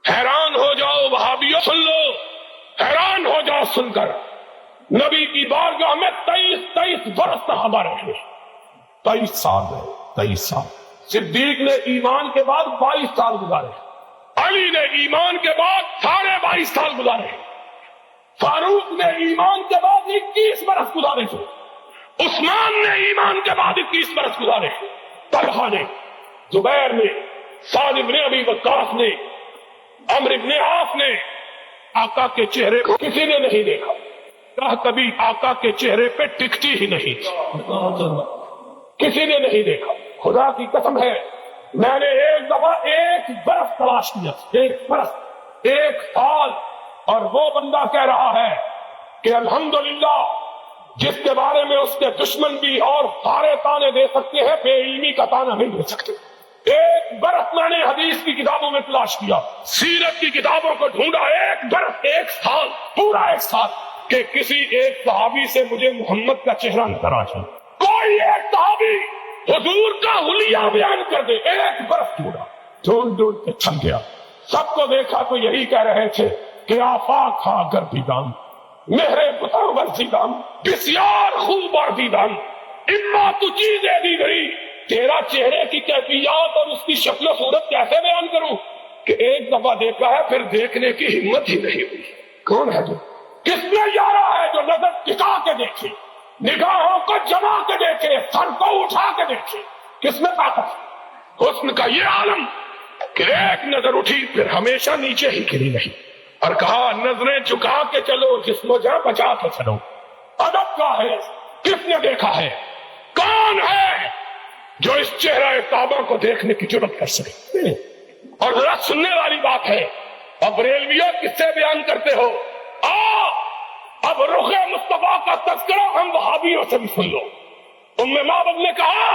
حیران ہو جاؤ وہابیوں، سن لو، حیران ہو جاؤ سن کر، نبی کی بارگاہ میں 23 برس صحابہ رہے، 23 سال رہے، 23 سال۔ صدیق نے ایمان کے بعد 22 سال گزارے، علی نے ایمان کے بعد 22.5 سال گزارے، فاروق نے ایمان کے بعد 21 برس گزارے تھے، عثمان نے ایمان کے بعد 21 برس گزارے، طلحہ نے، زبیر نے، سعد بن ابی وقاص نے، عمرو بن عاص نے آقا کے چہرے کو کسی نے نہیں دیکھا، کبھی آقا کے چہرے پہ ٹکتی ہی نہیں تھی، کسی نے نہیں دیکھا۔ خدا کی قسم ہے، میں نے ایک دفعہ 1 برس تلاش کیا، 1 برس، 1 سال، اور وہ بندہ کہہ رہا ہے کہ الحمدللہ جس کے بارے میں اس کے دشمن بھی اور سارے تانے دے سکتے ہیں، بے علمی کا تانا نہیں دے سکتے۔ 1 برس میں نے حدیث کی کتابوں میں تلاش کیا، سیرت کی کتابوں کو ڈھونڈا، 1 برس، 1 سال، پورا 1 سال، کہ کسی ایک صحابی سے مجھے محمد کا چہرہ نظر آ جائے، کوئی ایک صحابی حضور کا حلیہ بیان کر دے۔ 1 برس ڈھونڈ کے تھک گیا، سب کو دیکھا تو یہی کہہ رہے تھے کہ آفاق ہا گردیدان، مہرے بتا ورزیدان، بسیار خوب آردیدان، اما تو چیزیں دی گئی، تیرا چہرے کی کیفیات اور اس کی شکل و صورت کیسے بیان کروں کہ 1 دفعہ دیکھا ہے پھر دیکھنے کی ہمت ہی نہیں ہوئی۔ کون ہے تو؟ کس نے یارا ہے جو نظر ٹکا کے دیکھے، نگاہوں کو جما کے دیکھے، سر کو اٹھا کے دیکھے؟ کس میں طاقت ہے؟ حسن کا یہ عالم کہ 1 نظر اٹھی پھر ہمیشہ نیچے ہی گری نہیں، اور کہا نظریں جھکا کے چلو، جسم و جان بچا کے چلو۔ ادب کا ہے، کس نے دیکھا ہے؟ کون ہے جو اس چہرہ کعبہ کو دیکھنے کی جرات کر سکے؟ اور ذرا سننے والی بات ہے، اب ریلویوں کس سے بیان کرتے ہو؟ اب رخ مصطفیٰ کا تذکرہ ہم وہابیوں سے بھی سن لو۔ ام معبد نے کہا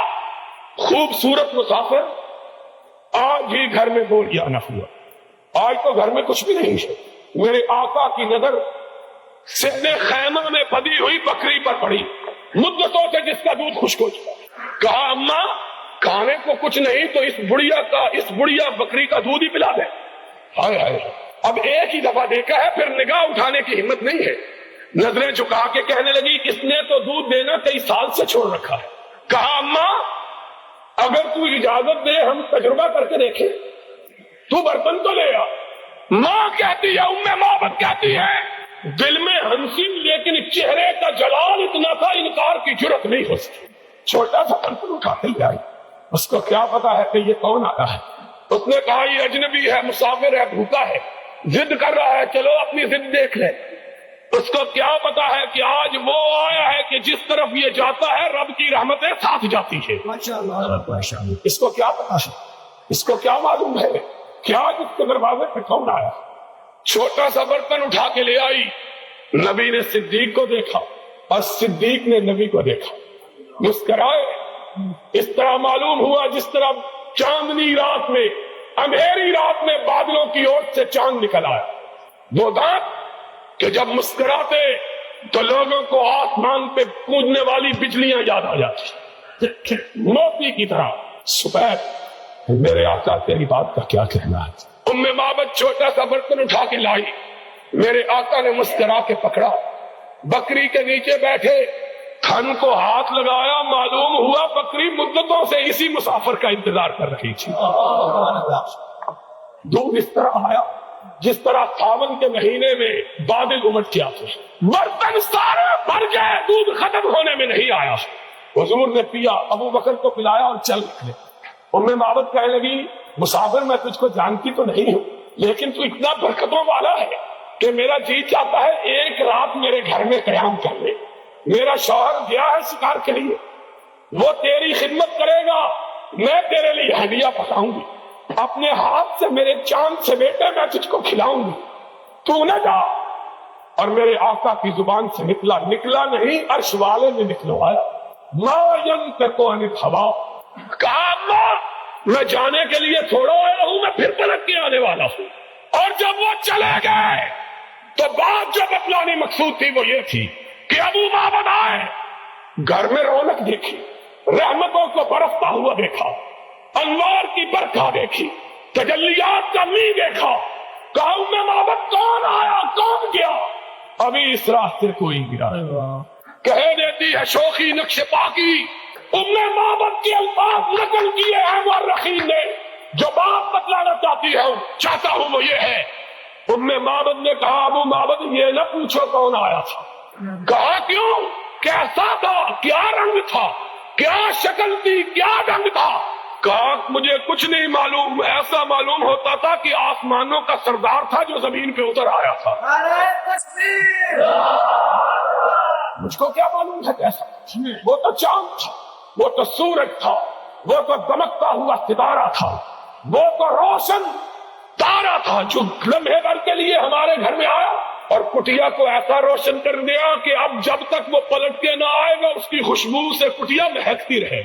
خوبصورت مسافر آج ہی گھر میں بولیا نہ ہوا، آج تو گھر میں کچھ بھی نہیں ہے، میرے آقا کی نظر سدھ خیمہ میں پدی ہوئی بکری پر پڑی، مدتوں سے جس کا دودھ خشک ہو چکا۔ کہا اماں کھانے کو کچھ نہیں تو اس بڑیا بکری کا دودھ ہی پلا دے۔ ہائے ہائے، اب 1 ہی دفعہ دیکھا ہے پھر نگاہ اٹھانے کی ہمت نہیں ہے، نظریں جھکا کے کہنے لگی اس نے تو دودھ دینا کئی سال سے چھوڑ رکھا ہے۔ کہا اماں اگر تو اجازت دے ہم تجربہ کر کے دیکھیں، تو برتن تو لے آ۔ ماں کہتی ہے، ام معبد کہتی ہے، دل میں ہنسی لیکن چہرے کا جلال اتنا تھا انکار کی جرت نہیں ہو سکی۔ چھوٹا سا برتن اٹھا کے لے آئی، اس کو کیا پتا ہے کہ یہ کون آیا ہے؟ اس نے کہا یہ اجنبی ہے، مسافر ہے، بھوکا ہے، ضد کر رہا ہے، چلو اپنی ضد دیکھ لے۔ اس کو کیا پتا ہے کہ آج وہ آیا ہے کہ جس طرف یہ جاتا ہے رب کی رحمتیں ساتھ جاتی ہے۔ اس کو کیا پتا ہے، اس کو کیا معلوم ہے کہ آج اس کے دروازے پہ کون آیا؟ چھوٹا سا برتن اٹھا کے لے آئی، نبی نے صدیق کو دیکھا اور صدیق نے نبی کو دیکھا، مسکرائے۔ اس طرح معلوم ہوا جس طرح چاندنی رات میں، اندھیری رات میں بادلوں کی اوٹ سے چاند نکل آیا، وہ دانت کہ جب مسکراتے تو لوگوں کو آسمان پہ کودنے والی بجلیاں یاد آ جاتی، موتی کی طرح سفید۔ میرے آقا تیری بات کا کیا کہنا ہے؟ ام معبد چھوٹا سا برتن اٹھا کے لائی، میرے آقا نے مسکرا کے پکڑا، بکری کے نیچے بیٹھے، تھن کو ہاتھ لگایا، معلوم ہوا بکری مدتوں سے اسی مسافر کا انتظار کر رہی تھی۔ دودھ اس طرح آیا جس طرح ساون کے مہینے میں بادل امٹ کے آتے، برتن سارے بھر گئے، دودھ ختم ہونے میں نہیں آیا۔ حضور نے پیا، ابو بکر کو پلایا اور چل نکلے۔ ام معبد کہنے لگی مسافر میں تجھ کو جانتی تو نہیں ہوں، لیکن تو اتنا برکتوں والا ہے کہ میرا جی چاہتا ہے 1 رات میرے گھر میں قیام کر لے۔ میرا شوہر گیا ہے شکار کے لیے، وہ تیری خدمت کرے گا، میں تیرے لیے ہدیہ پکاؤں گی، اپنے ہاتھ سے میرے چاند سے بیٹے میں تجھ کو کھلاؤں گی، تو نہ جا۔ اور میرے آقا کی زبان سے نکلا نہیں، عرش والے نے نکلوایا، ما ينطق عن الهوى، کہا اللہ میں جانے کے لیے تھوڑا آیا ہوں، میں پھر پلٹ کے آنے والا ہوں۔ اور جب وہ چلے گئے تو بات جو بتلانی مقصود تھی وہ یہ تھی کہ ابو معبد آئے، گھر میں رونق دیکھی، رحمتوں کو برستا ہوا دیکھا، انوار کی برکھا دیکھی، تجلیات کا می دیکھا، کہا ام معبد کون آیا کون گیا؟ ابھی اس راستے کوئی گرا کہہ دیتی ہے شوخی نقش پاکی ام معبد کے الفاظ نقل کیے ہیں مورخین نے، جو بات بتلانا چاہتا ہوں وہ یہ ہے، ام معبد نے کہا ابو معبد یہ نہ پوچھو کون آیا تھا، کہا کیوں، کیسا تھا، کیا رنگ تھا، کیا شکل تھی، کیا ڈنگ تھا؟ کہا مجھے کچھ نہیں معلوم، ایسا معلوم ہوتا تھا کہ آسمانوں کا سردار تھا جو زمین پہ اتر آیا تھا۔ مجھ کو کیا معلوم ہے کیسا، وہ تو چاند تھا، وہ تو سورج تھا، وہ تو دمکتا ہوا ستارہ تھا، وہ تو روشن تارا تھا جو لمحے بھر کے لیے ہمارے گھر میں آیا اور کٹیا کو ایسا روشن کر دیا کہ اب جب تک وہ پلٹ کے نہ آئے گا اس کی خوشبو سے کٹیا مہکتی رہے۔